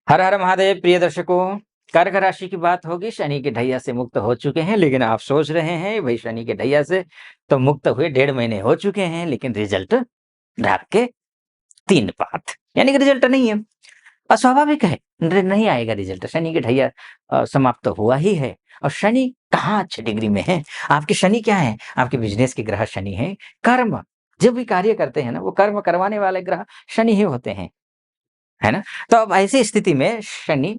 हर हर महादेव प्रिय दर्शकों। कर्क राशि की बात होगी। शनि के ढैया से मुक्त हो चुके हैं, लेकिन आप सोच रहे हैं भाई शनि के ढैया से तो मुक्त हुए 1.5 महीने हो चुके हैं, लेकिन रिजल्ट ढाक के 3 पात यानी कि रिजल्ट नहीं है। अस्वाभाविक है, नहीं आएगा रिजल्ट। शनि के ढैया समाप्त तो हुआ ही है। और शनि कहाँ अच्छे डिग्री में है। आपके शनि क्या है? आपके बिजनेस के ग्रह शनि है। कर्म जब भी कार्य करते हैं ना, वो कर्म करवाने वाले ग्रह शनि ही होते हैं, है ना। तो अब ऐसी स्थिति में शनि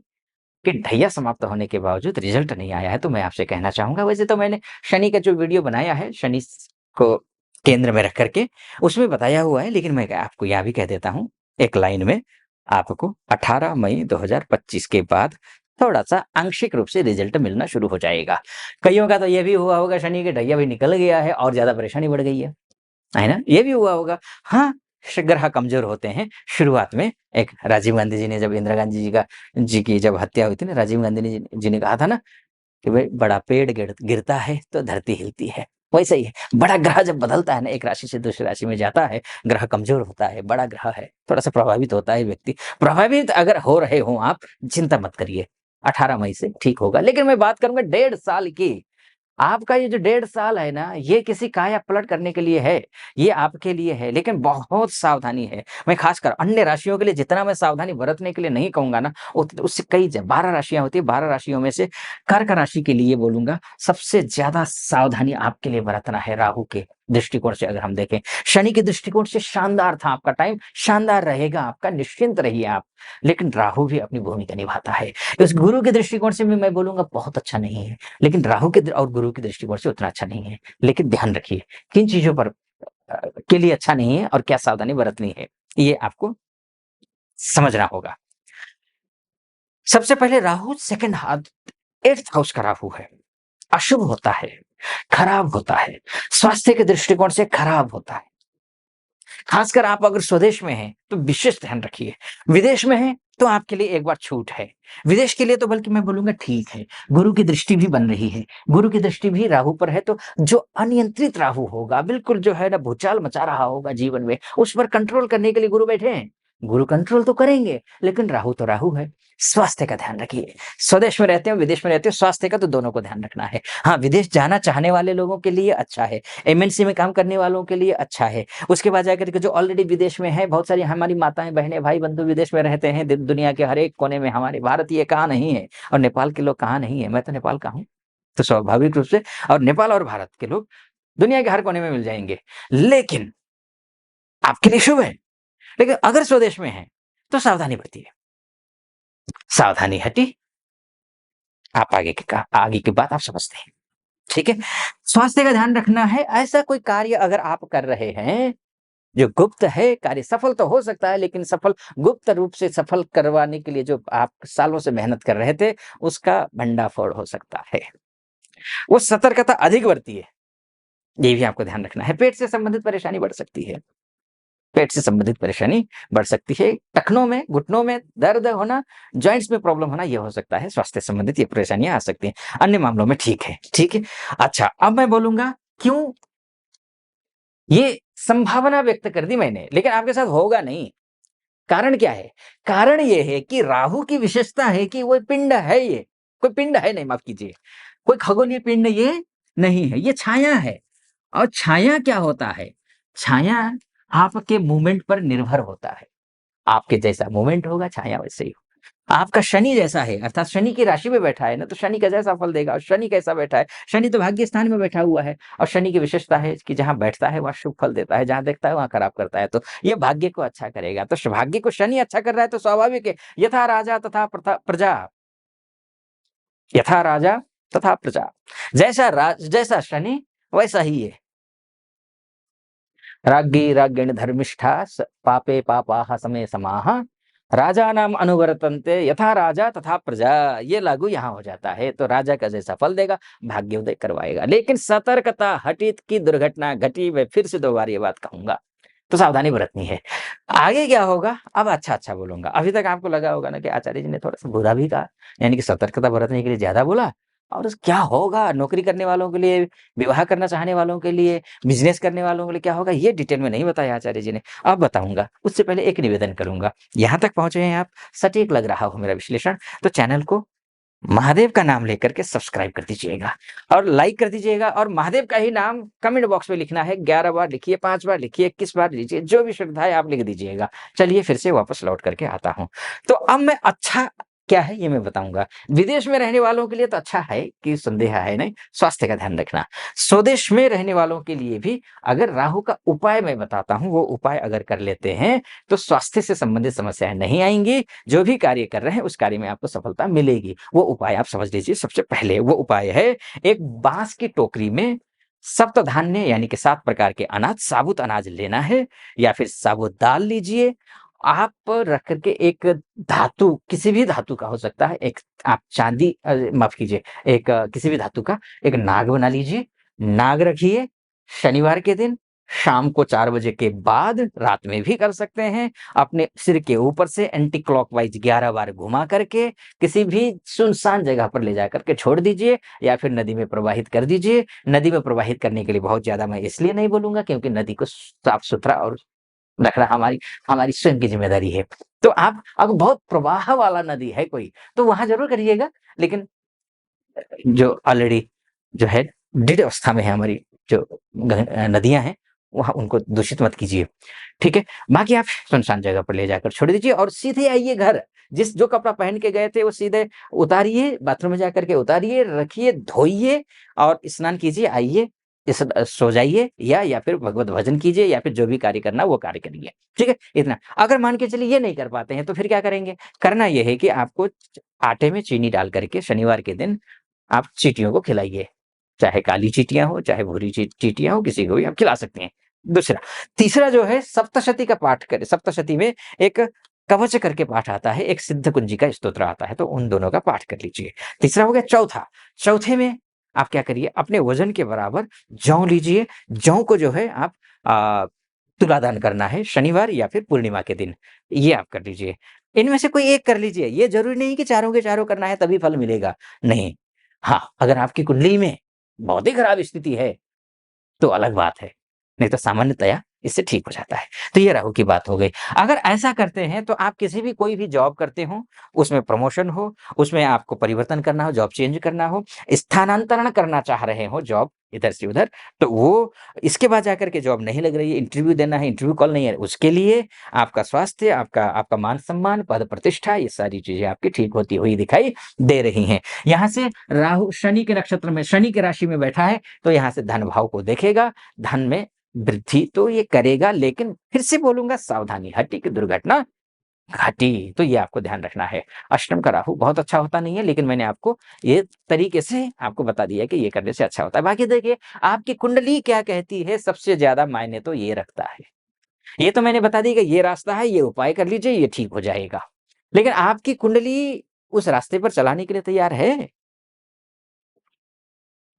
कि ढैया समाप्त होने के बावजूद रिजल्ट नहीं आया है, तो मैं आपसे कहना चाहूँगा, वैसे तो मैंने शनि का जो वीडियो बनाया है, शनि को केंद्र में रख कर के, उसमें बताया हुआ है, लेकिन मैं आपको यह भी कह देता हूँ, एक लाइन में, आपको 18 मई 2025 के बाद थोड़ा-सा आंशिक रूप से रिजल्ट मिलना शुरू हो जाएगा। कइयों का तो ये भी हुआ होगा, शनि के ढैया भी निकल गया है और ज़्यादा परेशानी बढ़ गई है ना? ये भी हुआ होगा। हाँ, ग्रह कमज़ोर होते हैं। शुरुआत में एक राजीव गांधी जी ने जब इंदिरा गांधी जी की जब हत्या हुई थी ना, राजीव गांधी जी ने कहा था ना कि भई बड़ा पेड़ गिरता है तो धरती हिलती है। वैसे ही है, बड़ा ग्रह जब बदलता है ना, एक राशि से दूसरी राशि में जाता है, ग्रह कमज़ोर होता है, बड़ा ग्रह है, थोड़ा-सा प्रभावित होता है व्यक्ति। प्रभावित अगर हो रहे हों आप, चिंता मत करिए, 18 मई से ठीक होगा। लेकिन मैं बात करूँगा 1.5 साल की। आपका ये जो 1.5 साल है ना, ये किसी काया पलट करने के लिए है, ये आपके लिए है, लेकिन बहुत सावधानी है। मैं खासकर अन्य राशियों के लिए जितना मैं सावधानी बरतने के लिए नहीं कहूँगा ना, उससे कई 12 राशियाँ होती हैं, 12 राशियों में से कर्क राशि के लिए बोलूँगा, सबसे ज़्यादा सावधानी आपके लिए बरतना है राहु के दृष्टिकोण से अगर हम देखें। शनि के दृष्टिकोण से शानदार था आपका टाइम, शानदार रहेगा आपका, निश्चिंत रहिए आप। लेकिन राहु भी अपनी भूमिका निभाता है। इस गुरु के दृष्टिकोण से भी मैं बोलूँगा बहुत अच्छा नहीं है। लेकिन राहु के और गुरु के दृष्टिकोण से उतना अच्छा नहीं है। लेकिन ध्यान रखिए, किन चीज़ों पर के लिए अच्छा नहीं है और क्या सावधानी बरतनी है, ये आपको समझना होगा। सबसे पहले Rahu second house 8th house का राहु है, अशुभ होता है, खराब होता है, स्वास्थ्य के दृष्टिकोण से खराब होता है। खासकर आप अगर स्वदेश में हैं, तो विशेष ध्यान रखिए। विदेश में हैं, तो आपके लिए एक बार छूट है। विदेश के लिए तो बल्कि मैं बोलूँगा ठीक है। गुरु की दृष्टि भी बन रही है। गुरु की दृष्टि भी राहु पर है, तो जो अनियंत्रित राहु होगा, बिल्कुल जो है ना भूचाल मचा रहा होगा जीवन में, उस पर कंट्रोल करने के लिए गुरु बैठे हैं। गुरु कंट्रोल तो करेंगे, लेकिन राहु तो राहु है। स्वास्थ्य का ध्यान रखिए। स्वदेश में रहते हो, विदेश में रहते हो, स्वास्थ्य का तो दोनों को ध्यान रखना है। हाँ, विदेश जाना चाहने वाले लोगों के लिए अच्छा है। एमएनसी में काम करने वालों के लिए अच्छा है। उसके बाद जाकर के जो ऑलरेडी विदेश में है, बहुत सारी हमारी माताएं बहनें भाई बंधु विदेश में रहते हैं, दुनिया के हर एक कोने में। हमारे भारतीय कहाँ नहीं है और नेपाल के लोग कहाँ नहीं है। मैं तो नेपाल का हूँ, तो स्वाभाविक रूप से और नेपाल और भारत के लोग दुनिया के हर कोने में मिल जाएंगे। लेकिन आपके लिए शुभ है। लेकिन अगर स्वदेश में है, तो सावधानी बरतिए। सावधानी हटी, आप आगे की बात आप समझते हैं, ठीक है। स्वास्थ्य का ध्यान रखना है। ऐसा कोई कार्य अगर आप कर रहे हैं जो गुप्त है, कार्य सफल तो हो सकता है, लेकिन सफल गुप्त रूप से सफल करवाने के लिए जो आप सालों से मेहनत कर रहे थे, उसका भंडाफोड़ हो सकता है। वो सतर्कता अधिक बरतिए, ये भी आपको ध्यान रखना है। पेट से संबंधित परेशानी बढ़ सकती है। पेट से संबंधित परेशानी बढ़ सकती है। टखनों में, घुटनों में दर्द होना, जॉइंट्स में प्रॉब्लम होना, ये हो सकता है। स्वास्थ्य संबंधित ये परेशानियां आ सकती हैं। अन्य मामलों में ठीक है, ठीक है। अच्छा, अब मैं बोलूंगा क्यों ये संभावना व्यक्त कर दी मैंने, लेकिन आपके साथ होगा नहीं। कारण क्या है? कारण ये है कि राहु की विशेषता है कि वो पिंड है ये, कोई पिंड है नहीं, माफ़ कीजिए, कोई खगोलीय पिंड ये नहीं है, ये छाया है। और छाया क्या होता है? छाया आपके मूवमेंट पर निर्भर होता है। आपके जैसा मूवमेंट होगा, छाया वैसे ही होगा। आपका शनि जैसा है, अर्थात शनि की राशि में बैठा है ना, तो शनि का जैसा फल देगा। और शनि कैसा बैठा है? शनि तो भाग्य स्थान में बैठा हुआ है, और शनि की विशेषता है कि जहाँ बैठता है वहाँ शुभ फल देता है, जहाँ देखता है वहाँ खराब करता है। तो ये भाग्य को अच्छा करेगा। तो भाग्य को शनि अच्छा कर रहा है, तो स्वाभाविक है, यथा राजा तथा प्रजा, यथा राजा तथा प्रजा। जैसा शनि वैसा ही है। राज्ञी राज्ञिण धर्मिष्ठा पापे पापाः समे समाः राजानाम अनुवर्तन्ते यथा राजा तथा प्रजा। ये लागू यहाँ हो जाता है। तो राजा का जैसा फल देगा, भाग्योदय करवाएगा। लेकिन सतर्कता हटित की दुर्घटना घटी, मैं फिर से 2 बार ये बात कहूंगा, तो सावधानी बरतनी है। आगे क्या होगा, अब अच्छा बोलूंगा। अभी तक आपको लगा होगा ना कि आचार्य जी ने थोड़ा सा बुरा भी कहा, यानी कि सतर्कता बरतने के लिए ज्यादा बोला, और क्या होगा नौकरी करने वालों के लिए, विवाह करना चाहने वालों के लिए, बिज़नेस करने वालों के लिए क्या होगा, ये डिटेल में नहीं बताया आचार्य जी ने। अब बताऊँगा, उससे पहले एक निवेदन करूँगा। यहाँ तक पहुँचे हैं आप, सटीक लग रहा हो मेरा विश्लेषण, तो चैनल को महादेव का नाम लेकर के सब्सक्राइब कर दीजिएगा और लाइक कर दीजिएगा, और महादेव का ही नाम कमेंट बॉक्स में लिखना है। 11 बार लिखिए, 5 बार लिखिए, 21 बार लीजिए, जो भी श्रद्धा है आप लिख दीजिएगा। चलिए फिर से वापस लौट करके आता हूँ। तो अब मैं अच्छा क्या है ये मैं बताऊँगा। विदेश में रहने वालों के लिए तो अच्छा है कि संदेह है नहीं, स्वास्थ्य का ध्यान रखना। स्वदेश में रहने वालों के लिए भी अगर राहु का उपाय मैं बताता हूँ, वो उपाय अगर कर लेते हैं, तो स्वास्थ्य से संबंधित समस्याएँ नहीं आएँगी। जो भी कार्य कर रहे हैं, उस कार्य में आपको सफलता मिलेगी। वो उपाय आप समझ लीजिए। सबसे पहले वो उपाय है, एक बाँस की टोकरी में सप्तधान्य यानी कि 7 प्रकार के अनाज, साबुत अनाज लेना है या फिर साबुत दाल लीजिए। आप रख कर के एक धातु, किसी भी धातु का हो सकता है, एक आप चांदी माफ़ कीजिए, एक किसी भी धातु का एक नाग बना लीजिए। नाग रखिए, शनिवार के दिन शाम को 4 बजे के बाद, रात में भी कर सकते हैं, अपने सिर के ऊपर से एंटी क्लॉकवाइज़ 11 बार घुमा करके किसी भी सुनसान जगह पर ले जाकर के छोड़ दीजिए या फिर नदी में प्रवाहित कर दीजिए। नदी में प्रवाहित करने के लिए बहुत ज़्यादा मैं इसलिए नहीं बोलूँगा क्योंकि नदी को साफ-सुथरा और रखना हमारी हमारी स्वयं की ज़िम्मेदारी है। तो आप अगर बहुत प्रवाह वाला नदी है कोई, तो वहाँ ज़रूर करिएगा, लेकिन जो ऑलरेडी जो है दृढ़ अवस्था में है हमारी जो नदियाँ हैं, वहाँ उनको दूषित मत कीजिए, ठीक है? बाकी आप सुनसान जगह पर ले जाकर छोड़ दीजिए और सीधे आइए घर। जो कपड़ा पहन के गए थे वो सीधे उतारिए, बाथरूम में जाकर के उतारिए, रखिए, धोइए और स्नान कीजिए, आइए, सो जाइए या फिर भगवत भजन कीजिए या फिर जो भी कार्य करना वो कार्य करिए, ठीक है? इतना। अगर मान के चलिए ये नहीं कर पाते हैं, तो फिर क्या करेंगे? करना ये है कि आपको आटे में चीनी डाल करके शनिवार के दिन आप चींटियों को खिलाइए। चाहे काली चींटियाँ हों, चाहे भूरी चींटियाँ हों, किसी को भी आप खिला सकते हैं। दूसरा, तीसरा जो है सप्तशती का पाठ करें। सप्तशती में एक कवच करके पाठ आता है, एक सिद्ध कुंजी का स्तोत्र आता है, तो उन दोनों का पाठ कर लीजिए। तीसरा हो गया चौथा, चौथे में आप क्या करिए, अपने वज़न के बराबर जौ लीजिए। जौ को जो है आप तुला दान करना है शनिवार या फिर पूर्णिमा के दिन, ये आप कर लीजिए। इनमें से कोई एक कर लीजिए, ये ज़रूरी नहीं कि चारों के चारों करना है तभी फल मिलेगा, नहीं। हाँ, अगर आपकी कुंडली में बहुत ही खराब स्थिति है, तो अलग बात है, नहीं तो सामान्यतया इससे ठीक हो जाता है। तो ये राहु की बात हो गई। अगर ऐसा करते हैं तो आप किसी भी कोई भी जॉब करते हो, उसमें प्रमोशन हो, उसमें आपको परिवर्तन करना हो, जॉब चेंज करना हो, स्थानांतरण करना चाह रहे हो जॉब इधर से उधर, तो वो इसके बाद जाकर के जॉब नहीं लग रही है, इंटरव्यू देना है, इंटरव्यू कॉल नहीं है, उसके लिए आपका स्वास्थ्य, आपका आपका मान-सम्मान, पद-प्रतिष्ठा ये सारी चीज़ें आपकी ठीक होती हुई दिखाई दे रही हैं। यहाँ से राहु शनि के नक्षत्र में, शनि की राशि में बैठा है, तो यहाँ से धन भाव को देखेगा, धन में वृद्धि तो ये करेगा, लेकिन फिर से बोलूँगा सावधानी हटी कि दुर्घटना घटी, तो ये आपको ध्यान रखना है। अष्टम का राहु बहुत अच्छा होता नहीं है, लेकिन मैंने आपको ये तरीके से आपको बता दिया कि ये करने से अच्छा होता है। बाकी देखिए, आपकी कुंडली क्या कहती है, सबसे ज़्यादा मायने तो ये रखता है। ये तो मैंने बता दी कि ये रास्ता है, ये उपाय कर लीजिए, ये ठीक हो जाएगा। लेकिन आपकी कुंडली उस रास्ते पर चलाने के लिए तैयार है?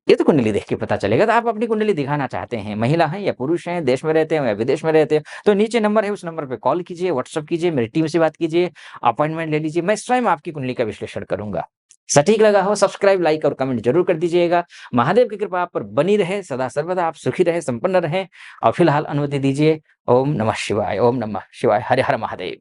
ये तो कुंडली देख के पता चलेगा। तो आप अपनी कुंडली दिखाना चाहते हैं, महिला हैं या पुरुष हैं, देश में रहते हो या विदेश में रहते हो, तो नीचे नंबर है, उस नंबर पे कॉल कीजिए, व्हाट्सएप कीजिए, मेरी टीम से बात कीजिए, अपॉइंटमेंट ले लीजिए, मैं स्वयं आपकी कुंडली का विश्लेषण करूँगा। सटीक लगा हो, सब्सक्राइब, लाइक और कमेंट ज़रूर कर दीजिएगा। महादेव की कृपा आप पर बनी रहे, सदा सर्वदा आप सुखी रहें, संपन्न रहें और फिलहाल अनुमति दीजिए। ओम नमः शिवाय, ओम नमः शिवाय, हर हर महादेव।